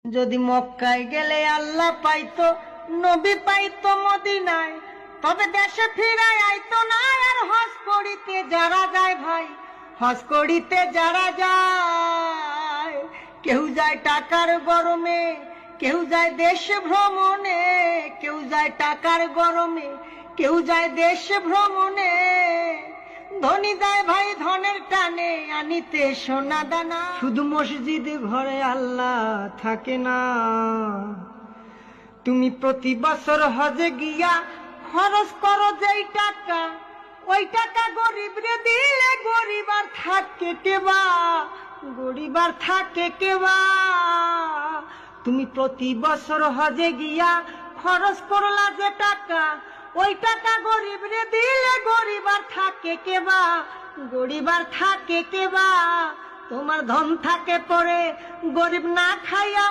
যদি মক্কায় গেলে আল্লাহ পাইতো, নবী পাইতো মদিনায়, তবে দেশে ফিরায় আইতো না। আর হজ করিতে যারা যায় ভাই, হজ করিতে যারা যায়, কেউ যায় টাকার গরমে, কেউ যায় দেশ ভ্রমণে, কেউ যায় টাকার গরমে, কেউ যায় দেশ ভ্রমণে। ধনী যায় ভাই ধনের টানে আনিতে সোনা দানা। শুধু মসজিদ ঘরে আল্লাহ থাকে না। তুমি প্রতি বছর হজে গিয়া খরচ করো যেই টাকা, ওই টাকা গরিব রে দিলে গরিব আর থাকে কেবা, গরিব আর থাকে কেবা। তুমি প্রতি বছর হজে গিয়া খরচ করলা যে টাকা, ওই টাকা গরিব রে দিলে গরিব আর থাকে কেবা, গরিব আর থাকে কেবা। তোমার ধন থাকে পরে গরিব না খাইয়া